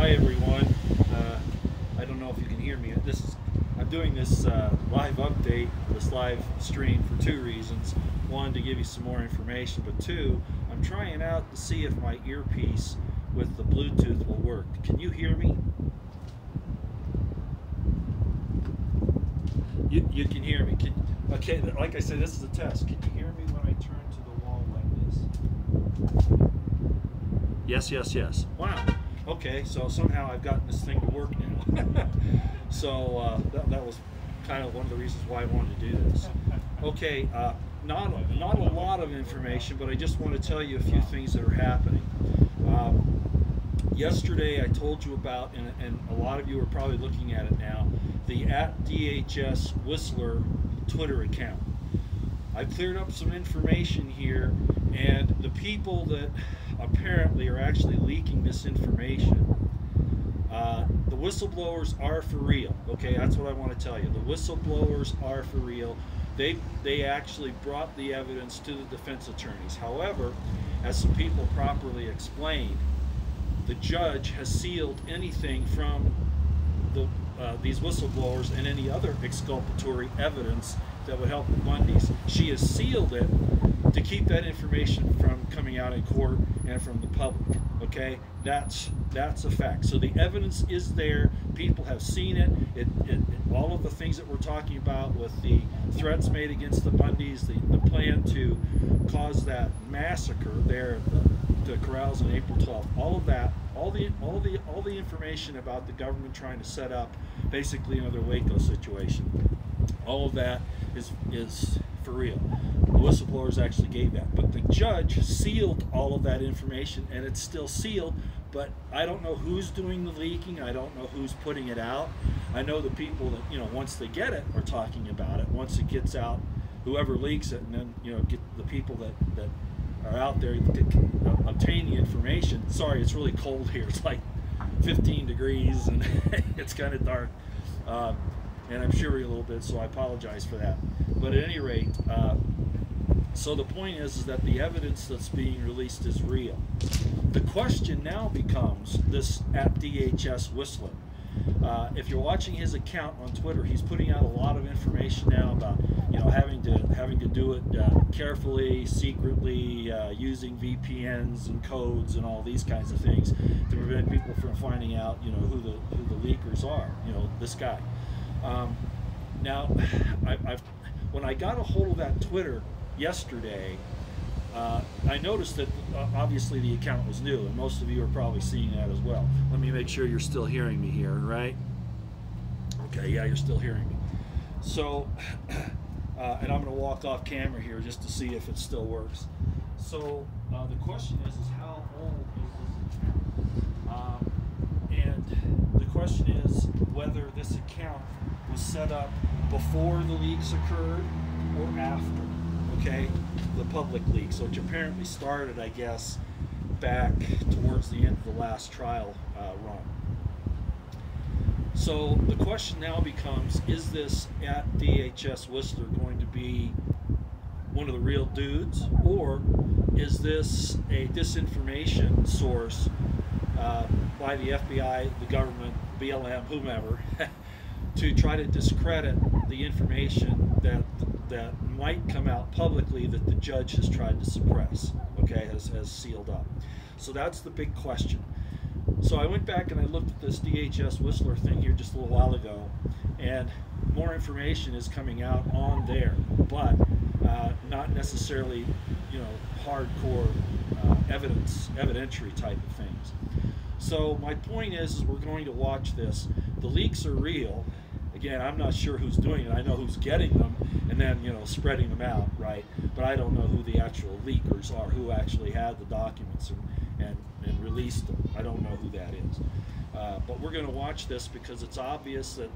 Hi everyone. I don't know if you can hear me. I'm doing this live update, this live stream for two reasons. One, to give you some more information, but two, I'm trying out to see if my earpiece with the Bluetooth will work. Can you hear me? You can hear me. Okay, like I said, this is a test. Can you hear me when I turn to the wall like this? Yes, yes, yes. Wow. Okay, so somehow I've gotten this thing to work now. So that was kind of one of the reasons why I wanted to do this. Okay, not a lot of information, but I just want to tell you a few things that are happening. Yesterday I told you about, and a lot of you are probably looking at it now, the @DHS Whistler Twitter account. I've cleared up some information here, and the people that apparently are actually leaking this information, the whistleblowers are for real. Okay, that's what I want to tell you. The whistleblowers are for real. They actually brought the evidence to the defense attorneys. However, as some people properly explained, the judge has sealed anything from these whistleblowers and any other exculpatory evidence that would help the Bundys. She has sealed it to keep that information from coming out in court and from the public. Okay, that's a fact. So the evidence is there. People have seen it. All of the things that we're talking about with the threats made against the Bundys, the plan to cause that massacre there at the corrals on April 12th. All of that, all the information about the government trying to set up basically another Waco situation. All of that is for real. The whistleblowers actually gave that, but the judge sealed all of that information, and it's still sealed. But I don't know who's doing the leaking. I don't know who's putting it out. I know the people that, you know, once they get it are talking about it. Once it gets out, whoever leaks it, and then, you know, get the people that are out there that can obtain the information. Sorry, it's really cold here. It's like 15 degrees and it's kind of dark. And I'm shivering a little bit, so I apologize for that. But at any rate, so the point is that the evidence that's being released is real. The question now becomes this @DHS Whistler. If you're watching his account on Twitter, he's putting out a lot of information now about, you know, having to do it carefully, secretly, using VPNs and codes and all these kinds of things to prevent people from finding out, you know, who the leakers are. You know, this guy. Now, when I got a hold of that Twitter yesterday, I noticed that obviously the account was new, and most of you are probably seeing that as well. Let me make sure you're still hearing me here, right? Okay, yeah, you're still hearing me. So, and I'm going to walk off camera here just to see if it still works. So, the question is how old is this account? And the question is whether this account was set up before the leaks occurred or after, okay, the public leaks, which apparently started, I guess, back towards the end of the last trial run. So the question now becomes, is this @DHS Whistler going to be one of the real dudes, or is this a disinformation source by the FBI, the government, BLM, whomever, to try to discredit the information that might come out publicly that the judge has tried to suppress, okay, has sealed up. So that's the big question. So I went back and I looked at this DHS Whistler thing here just a little while ago, and more information is coming out on there, but not necessarily, you know, hardcore evidentiary type of things. So my point is we're going to watch this. The leaks are real. Again, I'm not sure who's doing it. I know who's getting them and then, you know, spreading them out, right? But I don't know who the actual leakers are, who actually had the documents and released them. I don't know who that is. But we're going to watch this because it's obvious that,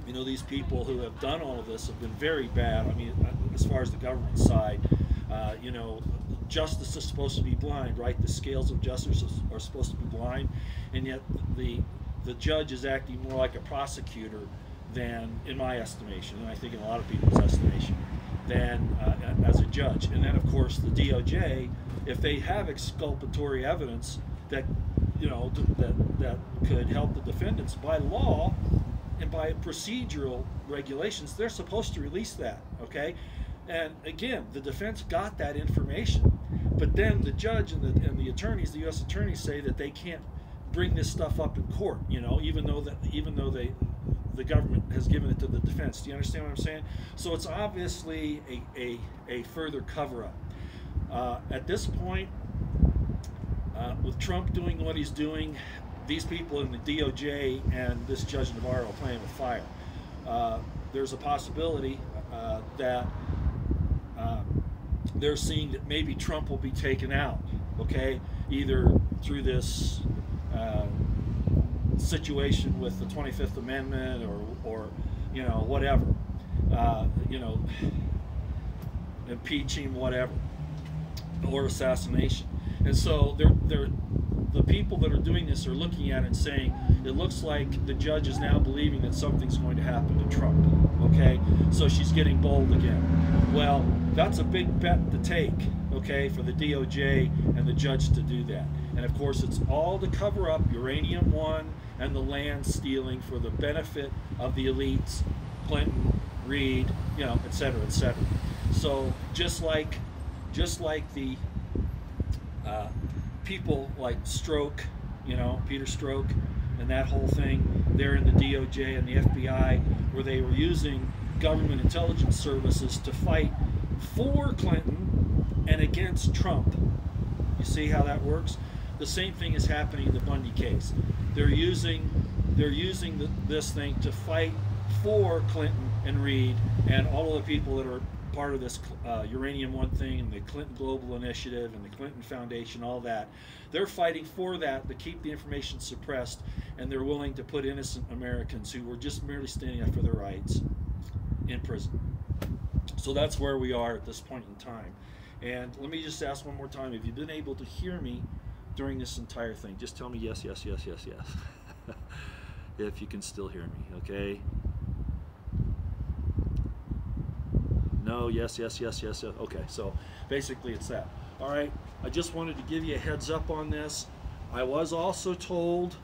you know, these people who have done all of this have been very bad. I mean, as far as the government side, you know, justice is supposed to be blind, right? The scales of justice are supposed to be blind, and yet the judge is acting more like a prosecutor than, in my estimation, and I think in a lot of people's estimation, than as a judge. And then, of course, the DOJ, if they have exculpatory evidence that you know, that could help the defendants. By law and by procedural regulations, they're supposed to release that, okay? And again, the defense got that information, but then the judge and the attorneys, the U.S. attorneys, say that they can't bring this stuff up in court, you know, even though the government has given it to the defense. Do you understand what I'm saying? So it's obviously a further cover-up. At this point, with Trump doing what he's doing, these people in the DOJ and this Judge Navarro are playing with fire. There's a possibility that they're seeing that maybe Trump will be taken out, okay, either through this situation with the 25th Amendment or you know, whatever, you know, impeaching, whatever, or assassination. And so the people that are doing this are looking at it and saying, it looks like the judge is now believing that something's going to happen to Trump, okay? So she's getting bold again. Well, that's a big bet to take, okay, for the DOJ and the judge to do that. And of course, it's all to cover up Uranium One and the land stealing for the benefit of the elites, Clinton, Reid, you know, et cetera, et cetera. So just like the people like Strzok, you know, Peter Strzok, and that whole thing, they're in the DOJ and the FBI, where they were using government intelligence services to fight for Clinton and against Trump. You see how that works? The same thing is happening in the Bundy case. They're using this thing to fight for Clinton and Reid and all of the people that are part of this Uranium One thing and the Clinton Global Initiative and the Clinton Foundation, all that. They're fighting for that to keep the information suppressed, and they're willing to put innocent Americans who were just merely standing up for their rights in prison. So that's where we are at this point in time. And let me just ask one more time, have you been able to hear me during this entire thing? Just tell me yes, yes, yes, yes, yes. If you can still hear me, okay? No, yes, yes, yes, yes, yes. Okay, so basically it's that. All right, I just wanted to give you a heads up on this. I was also told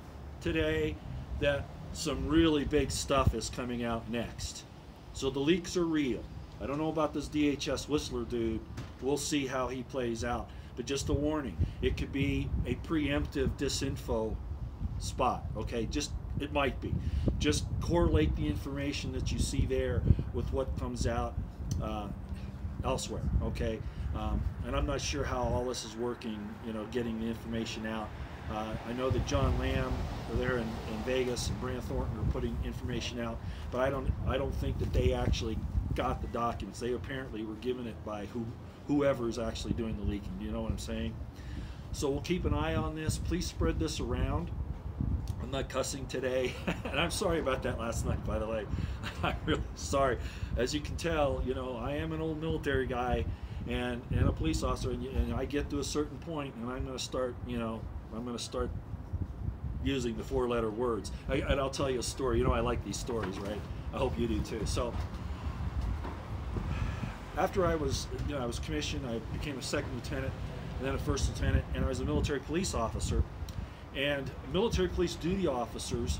today that some really big stuff is coming out next. So the leaks are real. I don't know about this DHS Whistler dude. We'll see how he plays out. But just a warning, it could be a preemptive disinfo spot, okay? It might be. Just correlate the information that you see there with what comes out elsewhere, okay? And I'm not sure how all this is working, you know, getting the information out. I know that John Lamb there in Vegas and Brant Thornton are putting information out, but I don't think that they actually got the documents. They apparently were given it by whoever is actually doing the leaking. You know what I'm saying? So we'll keep an eye on this. Please spread this around. I'm not cussing today, and I'm sorry about that last night, by the way. I'm really sorry. As you can tell, you know, I am an old military guy and a police officer, and I get to a certain point, and I'm going to start, you know, I'm going to start using the four-letter words. And I'll tell you a story. You know, I like these stories, right? I hope you do too. So after I was commissioned, I became a second lieutenant, and then a first lieutenant, and I was a military police officer. And military police duty officers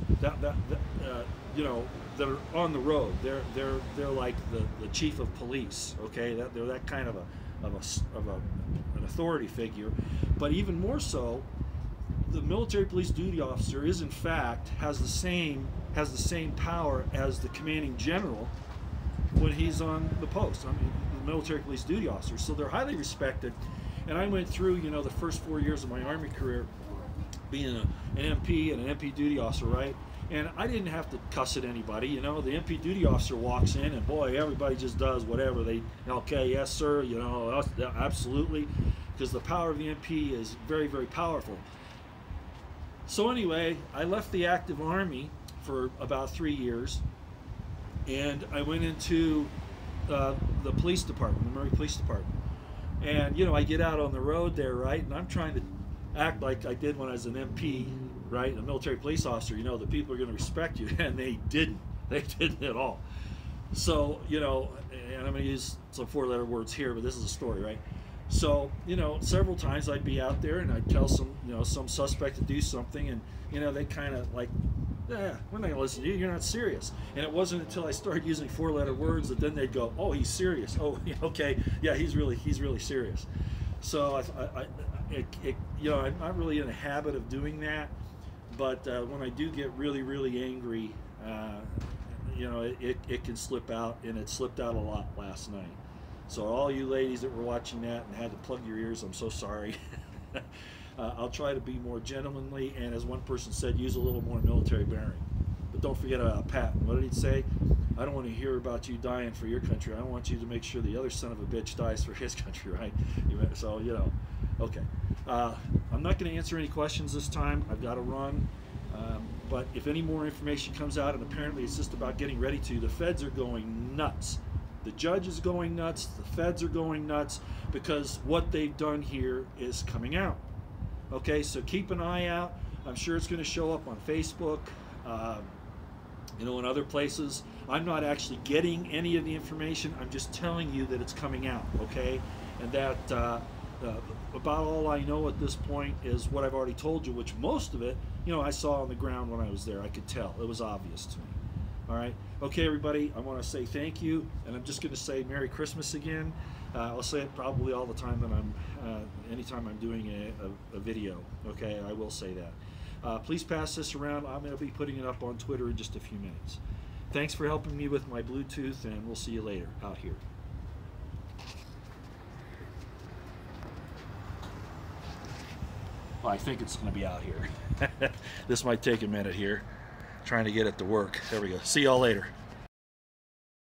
you know, that are on the road, they're like the chief of police, okay? They're that kind of an authority figure. But even more so, the military police duty officer is in fact has the same power as the commanding general when he's on the post. I mean, the military police duty officer. So they're highly respected. And I went through, you know, the first 4 years of my Army career being an MP and an MP duty officer, right? And I didn't have to cuss at anybody, you know. The MP duty officer walks in, and boy, everybody just does whatever they, okay, yes, sir, you know, absolutely, because the power of the MP is very, very powerful. So anyway, I left the active Army for about 3 years, and I went into the police department, the Marine Police Department. And, you know, I get out on the road there, right, and I'm trying to act like I did when I was an MP, right, a military police officer. You know, the people are going to respect you, and they didn't at all. So, you know, and I'm going to use some four-letter words here, but this is a story, right? So, several times I'd be out there and I'd tell some suspect to do something, and, they kind of like, yeah, we're not going to listen to you. You're not serious. And it wasn't until I started using 4-letter words that then they'd go, oh, he's serious. Oh, okay. Yeah, he's really serious. So I'm not really in the habit of doing that. But when I do get really, really angry, it can slip out, and it slipped out a lot last night. So all you ladies that were watching that and had to plug your ears, I'm so sorry. I'll try to be more gentlemanly, and as one person said, use a little more military bearing. But don't forget about Patton. What did he say? I don't want to hear about you dying for your country. I want you to make sure the other son of a bitch dies for his country, right? So, okay. I'm not going to answer any questions this time. I've got to run. But if any more information comes out, and apparently it's just about getting ready to, the feds are going nuts. The judge is going nuts. The feds are going nuts because what they've done here is coming out. Okay, so keep an eye out. I'm sure it's going to show up on Facebook, in other places. I'm not actually getting any of the information. I'm just telling you that it's coming out, okay? And that about all I know at this point is what I've already told you, which most of it, I saw on the ground when I was there. I could tell. It was obvious to me. All right. Okay, everybody, I want to say thank you, and I'm just going to say Merry Christmas again. I'll say it probably all the time that anytime I'm doing a video. Okay, I will say that. Please pass this around. I'm going to be putting it up on Twitter in just a few minutes. Thanks for helping me with my Bluetooth, and we'll see you later out here. Well, I think it's going to be out here. This might take a minute here, trying to get it to work. There we go. See y'all later.